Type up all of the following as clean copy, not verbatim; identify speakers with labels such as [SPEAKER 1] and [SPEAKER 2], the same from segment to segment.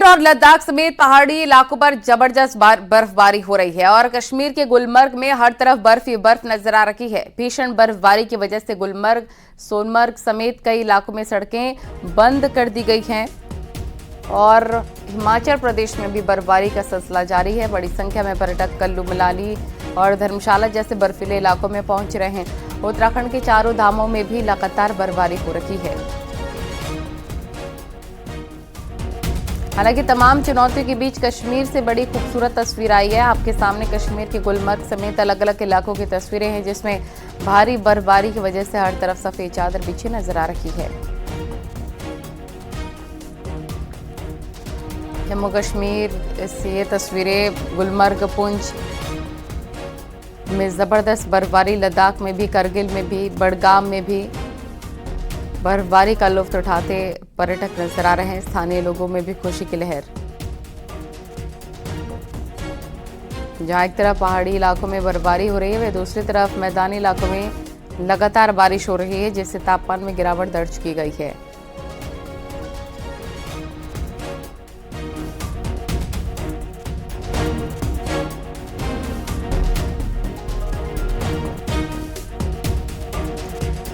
[SPEAKER 1] और लद्दाख समेत पहाड़ी इलाकों पर जबरदस्त बर्फबारी हो रही है और कश्मीर के गुलमर्ग में हर तरफ बर्फ ही बर्फ नजर आ रही है। भीषण बर्फबारी की वजह से गुलमर्ग, सोनमर्ग समेत कई इलाकों में सड़कें बंद कर दी गई हैं और हिमाचल प्रदेश में भी बर्फबारी का सिलसिला जारी है। बड़ी संख्या में पर्यटक कुल्लू मनाली और धर्मशाला जैसे बर्फीले इलाकों में पहुंच रहे हैं। उत्तराखंड के चारों धामों में भी लगातार बर्फबारी हो रही है। हालांकि तमाम चुनौतियों के बीच कश्मीर से बड़ी खूबसूरत तस्वीर आई है। आपके सामने कश्मीर के गुलमर्ग समेत अलग अलग इलाकों की तस्वीरें हैं, जिसमें भारी बर्फबारी की वजह से हर तरफ सफेद चादर बिछी नजर आ रही है। जम्मू कश्मीर से ये तस्वीरें गुलमर्ग, पुंछ में जबरदस्त बर्फबारी, लद्दाख में भी, करगिल में भी, बडगाम में भी बर्फबारी का लुत्फ उठाते पर्यटक नजर आ रहे हैं। स्थानीय लोगों में भी खुशी की लहर। जहां एक तरफ पहाड़ी इलाकों में बर्फबारी हो रही है, वहीं दूसरी तरफ मैदानी इलाकों में लगातार बारिश हो रही है, जिससे तापमान में गिरावट दर्ज की गई है।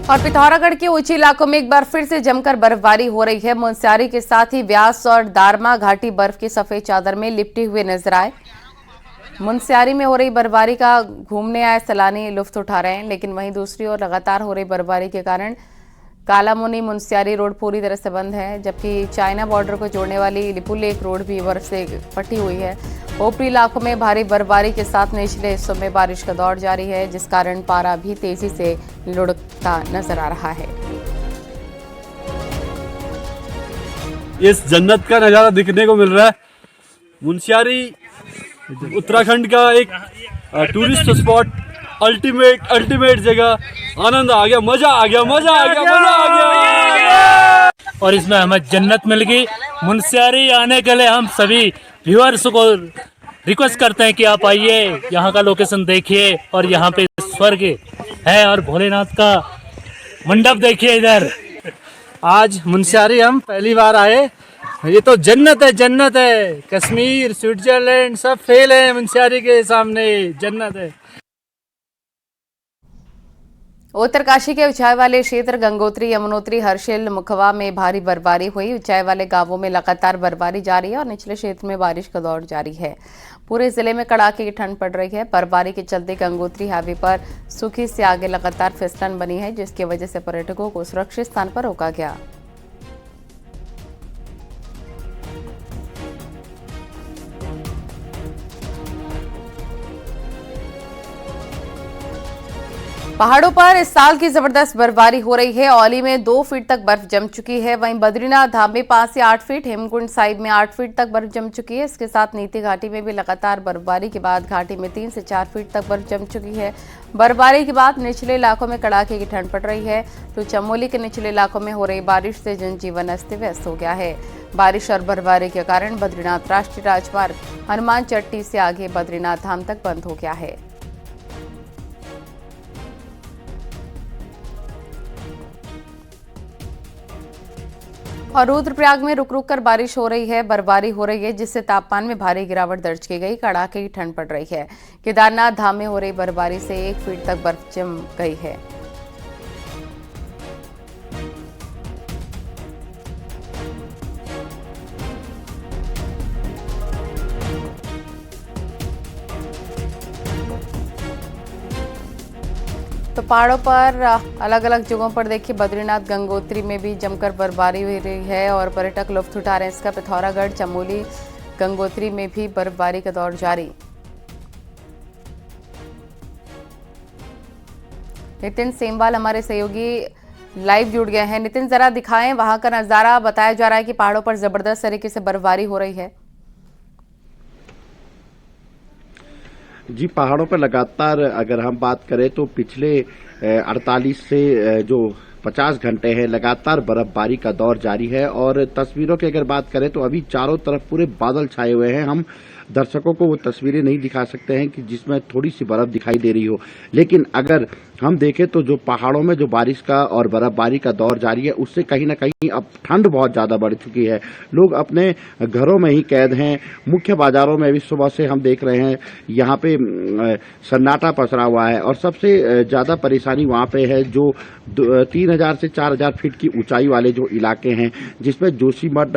[SPEAKER 1] और पिथौरागढ़ के ऊंचे इलाकों में एक बार फिर से जमकर बर्फबारी हो रही है। मुनस्यारी के साथ ही व्यास और दारमा घाटी बर्फ की सफेद चादर में लिपटे हुए नजर आए। मुनस्यारी में हो रही बर्फबारी का घूमने आए सैलानी लुत्फ उठा रहे हैं, लेकिन वहीं दूसरी ओर लगातार हो रही बर्फबारी के कारण कालामुनी मुनस्यारी रोड पूरी तरह से बंद है, जबकि चाइना बॉर्डर को जोड़ने वाली लिपुलेक रोड भी बर्फ से फटी हुई है। ऊपरी इलाकों में भारी बर्फबारी के साथ निचले हिस्सों में बारिश का दौर जारी है, जिस कारण पारा भी तेजी से लुढ़कता नजर आ रहा है।
[SPEAKER 2] इस जन्नत का नजारा दिखने को मिल रहा है। मुनस्यारी उत्तराखंड का एक टूरिस्ट स्पॉट, अल्टीमेट जगह। आनंद आ गया, मजा आ गया।
[SPEAKER 3] और इसमें हमें जन्नत मिल गई। मुनस्यारी आने के लिए हम सभी व्यूअर्स को रिक्वेस्ट करते हैं कि आप आइए, यहाँ का लोकेशन देखिए और यहाँ पे स्वर्ग है और भोलेनाथ का मंडप देखिए। इधर
[SPEAKER 4] आज मुनस्यारी हम पहली बार आए। ये तो जन्नत है। कश्मीर, स्विट्जरलैंड सब फेल है मुनस्यारी के सामने। जन्नत है।
[SPEAKER 1] उत्तरकाशी के ऊंचाई वाले क्षेत्र गंगोत्री, यमुनोत्री, हर्षिल, मुखवा में भारी बर्फबारी हुई। ऊंचाई वाले गांवों में लगातार बर्फबारी जारी है और निचले क्षेत्र में बारिश का दौर जारी है। पूरे जिले में कड़ाके की ठंड पड़ रही है। बर्फबारी के चलते गंगोत्री हाईवे पर सुखी से आगे लगातार फिसलन बनी है, जिसकी वजह से पर्यटकों को सुरक्षित स्थान पर रोका गया। पहाड़ों पर इस साल की जबरदस्त बर्फबारी हो रही है। औली में 2 फीट तक बर्फ जम चुकी है। वहीं बद्रीनाथ धाम में 5 से 8 फीट, हेमकुंड साहिब में 8 फीट तक बर्फ जम चुकी है। इसके साथ नीति घाटी में भी लगातार बर्फबारी के बाद घाटी में 3 से 4 फीट तक बर्फ जम चुकी है। बर्फबारी के बाद निचले इलाकों में कड़ाके की ठंड पड़ रही है, तो चमोली के निचले इलाकों में हो रही बारिश से जनजीवन अस्त व्यस्त हो गया है। बारिश और बर्फबारी के कारण बद्रीनाथ राष्ट्रीय राजमार्ग हनुमान चट्टी से आगे बद्रीनाथ धाम तक बंद हो गया है। और रुद्रप्रयाग में रुक रुक कर बारिश हो रही है, बर्फबारी हो रही है, जिससे तापमान में भारी गिरावट दर्ज की गई। कड़ाके की ठंड पड़ रही है। केदारनाथ धाम में हो रही बर्फबारी से 1 फीट तक बर्फ जम गई है। तो पहाड़ों पर अलग अलग जगहों पर देखिए, बद्रीनाथ, गंगोत्री में भी जमकर बर्फबारी हो रही है और पर्यटक लुत्फ उठा रहे हैं इसका। पिथौरागढ़, चमोली, गंगोत्री में भी बर्फबारी का दौर जारी। नितिन सेमवाल हमारे सहयोगी लाइव जुड़ गए हैं। नितिन, जरा दिखाएं वहां का नजारा। बताया जा रहा है कि पहाड़ों पर जबरदस्त तरीके से बर्फबारी हो रही है।
[SPEAKER 5] जी, पहाड़ों पर लगातार अगर हम बात करें तो पिछले 48 से जो 50 घंटे हैं लगातार बर्फबारी का दौर जारी है। और तस्वीरों की अगर बात करें तो अभी चारों तरफ पूरे बादल छाए हुए हैं। हम दर्शकों को वो तस्वीरें नहीं दिखा सकते हैं कि जिसमें थोड़ी सी बर्फ दिखाई दे रही हो, लेकिन अगर हम देखें तो जो पहाड़ों में जो बारिश का और बर्फबारी का दौर जारी है, उससे कहीं ना कहीं अब ठंड बहुत ज्यादा बढ़ चुकी है। लोग अपने घरों में ही कैद हैं। मुख्य बाजारों में भी सुबह से हम देख रहे हैं यहाँ पे सन्नाटा पसरा हुआ है और सबसे ज्यादा परेशानी वहां पे है जो 3000 से 4000 फीट की ऊंचाई वाले जो इलाके हैं, जिसमें जोशीमठ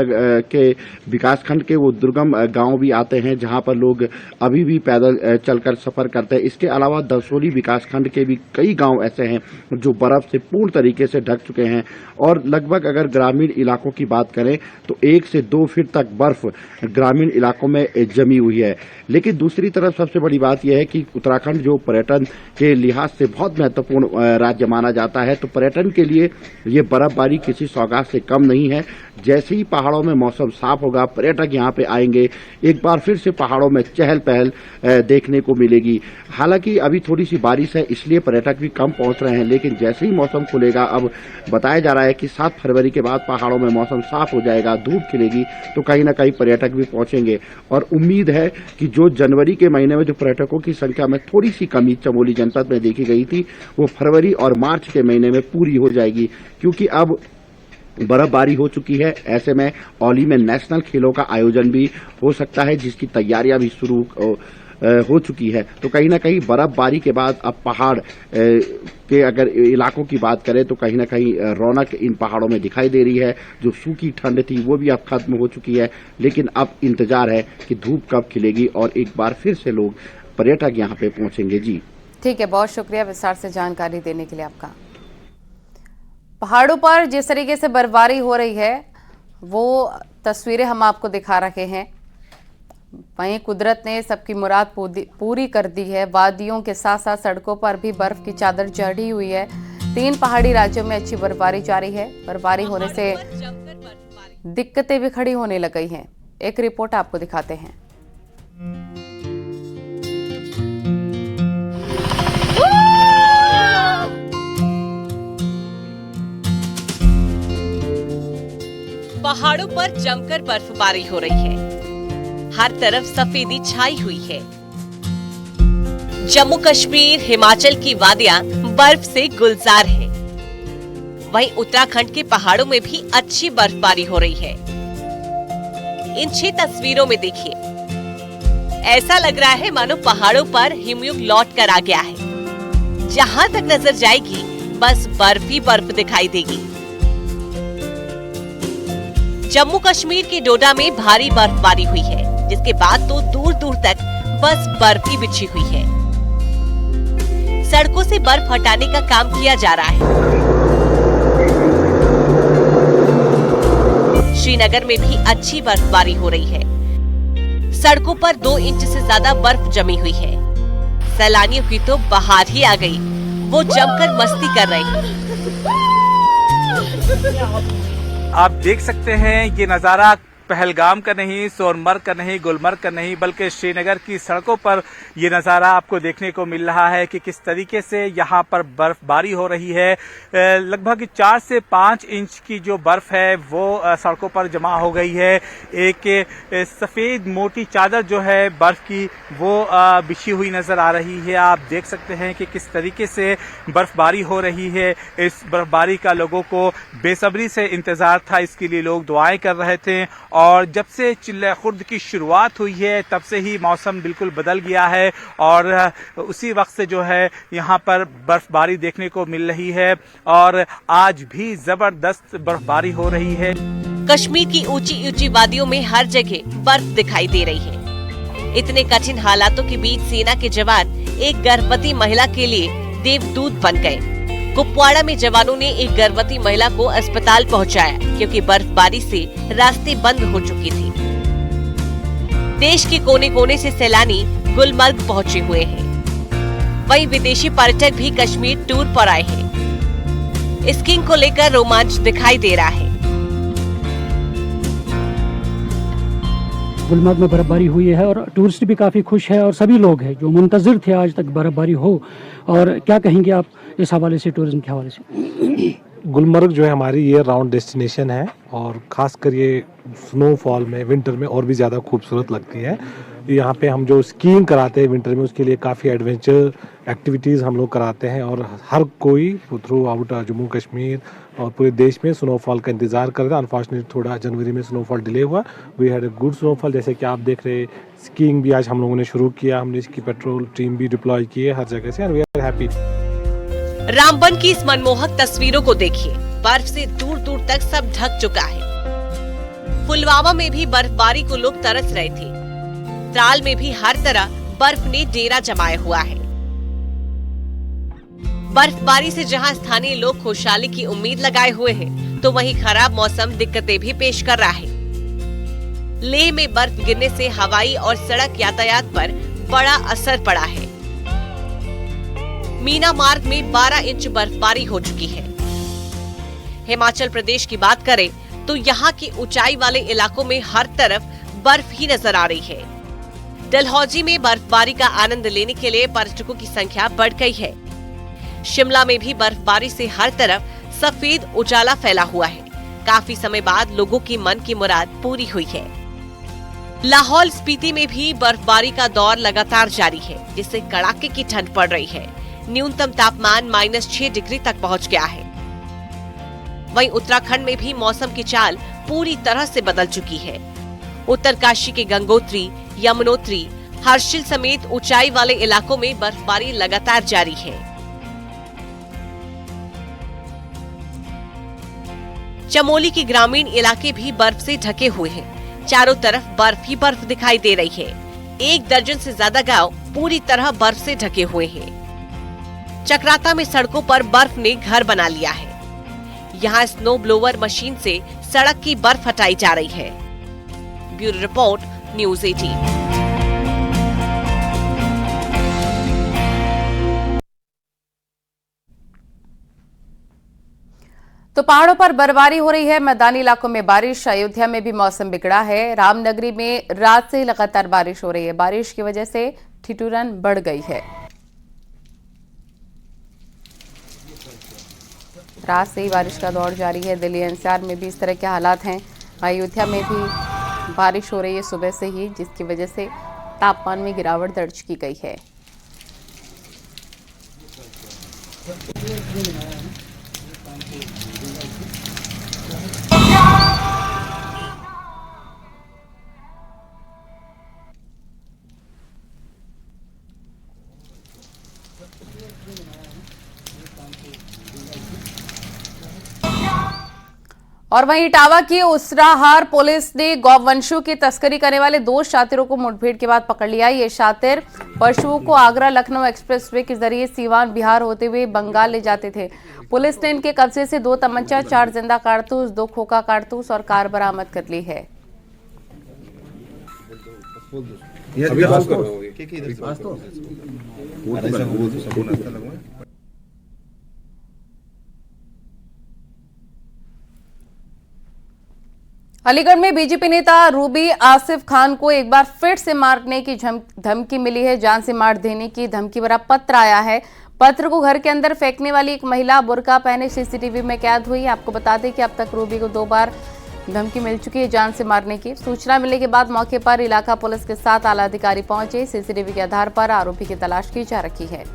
[SPEAKER 5] के विकासखंड के वो दुर्गम गांव भी आते हैं जहां पर लोग अभी भी पैदल चलकर सफर करते हैं। इसके अलावा दसोली विकासखंड के भी कई गांव ऐसे हैं जो बर्फ से पूर्ण तरीके से ढक चुके हैं और लगभग अगर ग्रामीण इलाकों की बात करें तो 1 से 2 फीट तक बर्फ ग्रामीण इलाकों में जमी हुई है। लेकिन दूसरी तरफ सबसे बड़ी बात यह है कि उत्तराखंड जो पर्यटन के लिहाज से बहुत महत्वपूर्ण राज्य माना जाता है, तो पर्यटन के लिए ये बर्फबारी किसी सौगात से कम नहीं है। जैसे ही पहाड़ों में मौसम साफ होगा, पर्यटक यहाँ पे आएंगे, एक बार फिर से पहाड़ों में चहल पहल देखने को मिलेगी। हालांकि अभी थोड़ी सी बारिश है इसलिए पर्यटक भी कम पहुंच रहे हैं, लेकिन जैसे ही मौसम खुलेगा, अब बताया जा रहा है कि 7 फरवरी के बाद पहाड़ों में मौसम साफ हो जाएगा, धूप खिलेगी, तो कहीं ना कहीं पर्यटक भी पहुंचेंगे। और उम्मीद है कि जो जनवरी के महीने में जो पर्यटकों की संख्या में थोड़ी सी कमी चमोली जनपद में देखी गई थी, वो फरवरी और मार्च के महीने में पूरी हो जाएगी, क्योंकि अब बर्फबारी हो चुकी है। ऐसे में औली में नेशनल खेलों का आयोजन भी हो सकता है, जिसकी तैयारियां भी शुरू हो चुकी है। तो कहीं ना कहीं बर्फबारी के बाद अब पहाड़ के अगर इलाकों की बात करें तो कहीं ना कहीं रौनक इन पहाड़ों में दिखाई दे रही है। जो सूखी ठंड थी वो भी अब खत्म हो चुकी है, लेकिन अब इंतजार है कि धूप कब खिलेगी और एक बार फिर से लोग पर्यटक यहाँ पे पहुंचेंगे। जी
[SPEAKER 1] ठीक है, बहुत शुक्रिया विस्तार से जानकारी देने के लिए आपका। पहाड़ों पर जिस तरीके से बर्फबारी हो रही है वो तस्वीरें हम आपको दिखा रहे हैं। वहीं कुदरत ने सबकी मुराद पूरी कर दी है। वादियों के साथ साथ सड़कों पर भी बर्फ की चादर चढ़ी हुई है। 3 पहाड़ी राज्यों में अच्छी बर्फबारी जारी है। बर्फबारी होने से दिक्कतें भी खड़ी होने लग गई हैं। एक रिपोर्ट आपको दिखाते हैं।
[SPEAKER 6] पहाड़ों पर जमकर बर्फबारी हो रही है। हर तरफ सफेदी छाई हुई है। जम्मू कश्मीर, हिमाचल की वादियां बर्फ से गुलजार हैं। वहीं उत्तराखंड के पहाड़ों में भी अच्छी बर्फबारी हो रही है। इन 6 तस्वीरों में देखिए, ऐसा लग रहा है मानो पहाड़ों पर हिमयुग लौट कर आ गया है। जहां तक नजर जाएगी बस बर्फ ही बर्फ दिखाई देगी। जम्मू कश्मीर के डोडा में भारी बर्फबारी हुई है, जिसके बाद तो दूर दूर तक बस बर्फ ही बिछी हुई है। सड़कों से बर्फ हटाने का काम किया जा रहा है। श्रीनगर में भी अच्छी बर्फबारी हो रही है। सड़कों पर 2 इंच से ज्यादा बर्फ जमी हुई है। सैलानियों की तो बहार ही आ गई। वो जमकर मस्ती कर रहे हैं।
[SPEAKER 7] आप देख सकते हैं ये नज़ारा पहलगाम का नहीं, सोनमर्ग का नहीं, गुलमर्ग का नहीं, बल्कि श्रीनगर की सड़कों पर ये नज़ारा आपको देखने को मिल रहा है कि किस तरीके से यहाँ पर बर्फबारी हो रही है। लगभग 4 से 5 इंच की जो बर्फ है वो सड़कों पर जमा हो गई है। एक सफ़ेद मोटी चादर जो है बर्फ की वो बिछी हुई नज़र आ रही है। आप देख सकते हैं कि किस तरीके से बर्फबारी हो रही है। इस बर्फबारी का लोगों को बेसब्री से इंतज़ार था, इसके लिए लोग दुआएं कर रहे थे। और जब से चिल्ला खुर्द की शुरुआत हुई है तब से ही मौसम बिल्कुल बदल गया है और उसी वक्त से जो है यहाँ पर बर्फबारी देखने को मिल रही है और आज भी जबरदस्त बर्फबारी हो रही है।
[SPEAKER 6] कश्मीर की ऊंची ऊंची वादियों में हर जगह बर्फ दिखाई दे रही है। इतने कठिन हालातों के बीच सेना के जवान एक गर्भवती महिला के लिए देवदूत बन गए। कुपवाड़ा में जवानों ने एक गर्भवती महिला को अस्पताल पहुंचाया क्योंकि बर्फबारी से रास्ते बंद हो चुकी थी। देश के कोने कोने से सैलानी गुलमर्ग पहुंचे हुए हैं। वहीं विदेशी पर्यटक भी कश्मीर टूर पर आए हैं। स्कीइंग को लेकर रोमांच दिखाई दे रहा है।
[SPEAKER 8] गुलमर्ग में बर्फबारी हुई है और टूरिस्ट भी काफ़ी खुश है और सभी लोग हैं जो मुंतज़िर थे आज तक बर्फबारी हो। और क्या कहेंगे आप इस हवाले से, टूरिज्म के हवाले से?
[SPEAKER 9] गुलमर्ग जो है हमारी ये राउंड डेस्टिनेशन है और ख़ासकर ये स्नोफॉल में विंटर में और भी ज़्यादा खूबसूरत लगती है। यहाँ पे हम जो स्कीइंग कराते हैं विंटर में उसके लिए काफ़ी एडवेंचर एक्टिविटीज़ हम लोग कराते हैं और हर कोई थ्रू आउट जम्मू कश्मीर और पूरे देश में स्नोफॉल का इंतज़ार कर रहा है। अनफॉर्चुनेटली थोड़ा जनवरी में स्नोफॉल डिले हुआ। We had a good snowfall, जैसे कि आप देख रहे स्कीइंग भी आज हम लोगों ने शुरू किया, हमने इसकी पेट्रोल टीम भी डिप्लॉय की है हर जगह से, and we are happy.
[SPEAKER 6] Ramban की इस मनमोहक तस्वीरों को देखिए, बर्फ से दूर दूर तक सब ढक चुका है। पुलवामा में भी बर्फबारी को लोग तरस रहे थे। त्राल में भी हर तरफ बर्फ ने डेरा जमाया हुआ है। बर्फबारी से जहां स्थानीय लोग खुशहाली की उम्मीद लगाए हुए हैं, तो वहीं खराब मौसम दिक्कतें भी पेश कर रहा है। लेह में बर्फ गिरने से हवाई और सड़क यातायात पर बड़ा असर पड़ा है। मीना मार्ग में 12 इंच बर्फबारी हो चुकी है। हिमाचल प्रदेश की बात करें तो यहाँ के ऊंचाई वाले इलाकों में हर तरफ बर्फ ही नजर आ रही है। डलहौजी में बर्फबारी का आनंद लेने के लिए पर्यटकों की संख्या बढ़ गई है। शिमला में भी बर्फबारी से हर तरफ सफेद उजाला फैला हुआ है। काफी समय बाद लोगों की मन की मुराद पूरी हुई है। लाहौल स्पीति में भी बर्फबारी का दौर लगातार जारी है, जिससे कड़ाके की ठंड पड़ रही है। न्यूनतम तापमान -6 डिग्री तक पहुंच गया है। वहीं उत्तराखंड में भी मौसम की चाल पूरी तरह से बदल चुकी है। उत्तरकाशी के गंगोत्री, यमुनोत्री, हर्षिल समेत ऊंचाई वाले इलाकों में बर्फबारी लगातार जारी है। चमोली के ग्रामीण इलाके भी बर्फ से ढके हुए हैं। चारों तरफ बर्फ ही बर्फ दिखाई दे रही है। 1 दर्जन से ज्यादा गांव पूरी तरह बर्फ से ढके हुए हैं। चक्राता में सड़कों पर बर्फ ने घर बना लिया है। यहाँ स्नो ब्लोवर मशीन से सड़क की बर्फ हटाई जा रही है। Bureau report, news 18।
[SPEAKER 1] तो पहाड़ों पर बर्फबारी हो रही है, मैदानी इलाकों में बारिश। अयोध्या में भी मौसम बिगड़ा है। रामनगरी में रात से लगातार बारिश हो रही है। बारिश की वजह से ठिठुरन बढ़ गई है। रात से ही बारिश का दौर जारी है। दिल्ली एनसीआर में भी इस तरह के हालात हैं। अयोध्या में भी बारिश हो रही है सुबह से ही, जिसकी वजह से तापमान में गिरावट दर्ज की गई है। और वहीं इटावा की उसराहार पुलिस ने गौवंशों की तस्करी करने वाले 2 शातिरों को मुठभेड़ के बाद पकड़ लिया। ये शातिर पशुओं को आगरा लखनऊ एक्सप्रेसवे के जरिए सीवान बिहार होते हुए बंगाल ले जाते थे। पुलिस ने इनके कब्जे से 2 तमंचा, 4 जिंदा कारतूस, 2 खोखा कारतूस और कार बरामद कर ली है। अलीगढ़ में बीजेपी नेता रूबी आसिफ खान को एक बार फिर से मारने की धमकी मिली है। जान से मार देने की धमकी भरा पत्र आया है। पत्र को घर के अंदर फेंकने वाली एक महिला बुर्का पहने सीसीटीवी में कैद हुई। आपको बता दें कि अब तक रूबी को 2 बार धमकी मिल चुकी है जान से मारने की। सूचना मिलने के बाद मौके पर इलाका पुलिस के साथ आला अधिकारी पहुंचे। सीसीटीवी के आधार पर आरोपी की तलाश की जा रही है।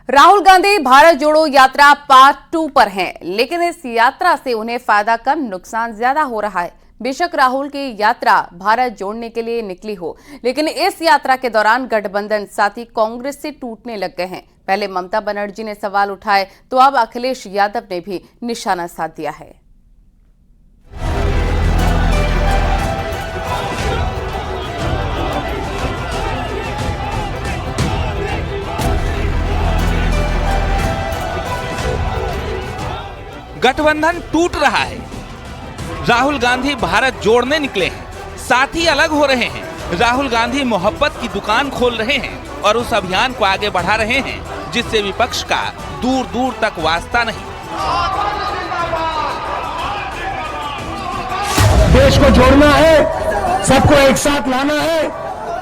[SPEAKER 1] राहुल गांधी भारत जोड़ो यात्रा पार्ट 2 पर हैं, लेकिन इस यात्रा से उन्हें फायदा कम नुकसान ज्यादा हो रहा है। बेशक राहुल की यात्रा भारत जोड़ने के लिए निकली हो, लेकिन इस यात्रा के दौरान गठबंधन साथी कांग्रेस से टूटने लग गए हैं। पहले ममता बनर्जी ने सवाल उठाए तो अब अखिलेश यादव ने भी निशाना साध दिया है।
[SPEAKER 10] गठबंधन टूट रहा है। राहुल गांधी भारत जोड़ने निकले हैं, साथी अलग हो रहे हैं। राहुल गांधी मोहब्बत की दुकान खोल रहे हैं और उस अभियान को आगे बढ़ा रहे हैं जिससे विपक्ष का दूर दूर तक वास्ता नहीं।
[SPEAKER 11] देश को जोड़ना है, सबको एक साथ लाना है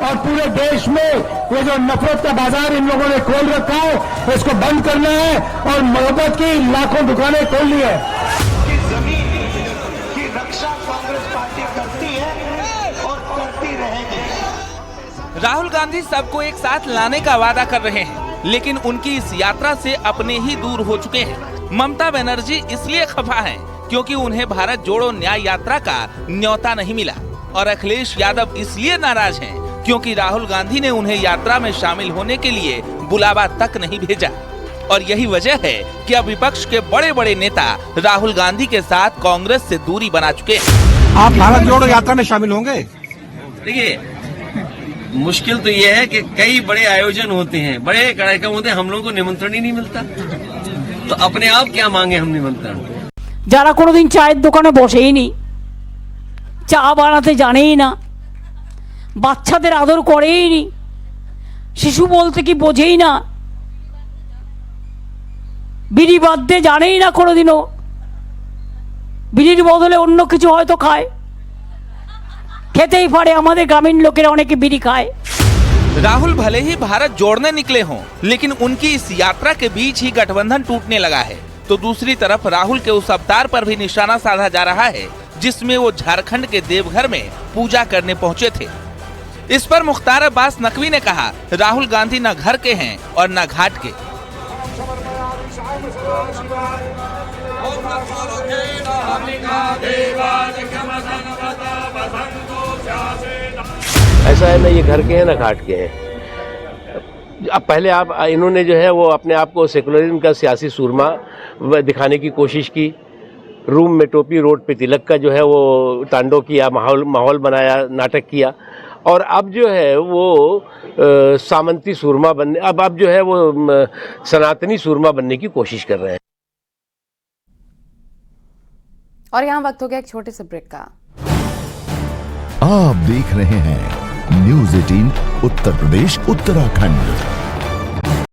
[SPEAKER 11] और पूरे देश में ये जो नफरत का बाजार इन लोगों ने खोल रखा है इसको बंद करना है और मोहब्बत की लाखों दुकानें खोल ली है।
[SPEAKER 12] जमीन की रक्षा कांग्रेस पार्टी करती है और करती रहेगी।
[SPEAKER 10] राहुल गांधी सबको एक साथ लाने का वादा कर रहे हैं, लेकिन उनकी इस यात्रा से अपने ही दूर हो चुके हैं। ममता बनर्जी इसलिए खफा हैं क्योंकि उन्हें भारत जोड़ो न्याय यात्रा का न्योता नहीं मिला, और अखिलेश यादव इसलिए नाराज हैं क्योंकि राहुल गांधी ने उन्हें यात्रा में शामिल होने के लिए बुलावा तक नहीं भेजा। और यही वजह है कि अब विपक्ष के बड़े बड़े नेता राहुल गांधी के साथ कांग्रेस से दूरी बना चुके हैं।
[SPEAKER 13] आप भारत जोड़ो यात्रा में शामिल होंगे?
[SPEAKER 14] देखिए, मुश्किल तो ये है कि कई बड़े आयोजन होते हैं, बड़े कार्यक्रम होते हैं, हम लोगों को निमंत्रण ही नहीं मिलता, तो अपने आप क्या मांगे हम निमंत्रण।
[SPEAKER 15] যারা কোনোদিন চায়ের দোকানে বসেই নি, চা বানাতে জানেই না, বাচ্চাদের আদর করেই নি, শিশু বলতে কি বোঝেই না, বিড়ি বাঁধতে জানেই না, কোনোদিনও বিড়ির বদলে অন্য কিছু হয়তো খায়, খেতেই পারে। আমাদের গ্রামীণ লোকেরা অনেকে বিড়ি খায়।
[SPEAKER 10] राहुल भले ही भारत जोड़ने निकले हों, लेकिन उनकी इस यात्रा के बीच ही गठबंधन टूटने लगा है। तो दूसरी तरफ राहुल के उस अवतार पर भी निशाना साधा जा रहा है जिसमें वो झारखंड के देवघर में पूजा करने पहुंचे थे। इस पर मुख्तार अब्बास नकवी ने कहा, राहुल गांधी न घर के हैं और न घाट के।
[SPEAKER 16] ऐसा है, न ये घर के हैं न घाट के हैं। अब पहले आप इन्होंने जो है वो अपने आप को सेकुलरिज्म का सियासी सूरमा दिखाने की कोशिश की, रूम में टोपी रोड पे तिलक का जो है वो तांडव किया, माहौल बनाया, नाटक किया, और अब जो है वो सामंती सूरमा बनने, अब जो है वो सनातनी सूरमा बनने की कोशिश कर रहे हैं।
[SPEAKER 1] और यहाँ वक्त हो गया एक छोटे से ब्रेक का।
[SPEAKER 17] आप देख रहे हैं न्यूज़ 18 उत्तर प्रदेश उत्तराखंड।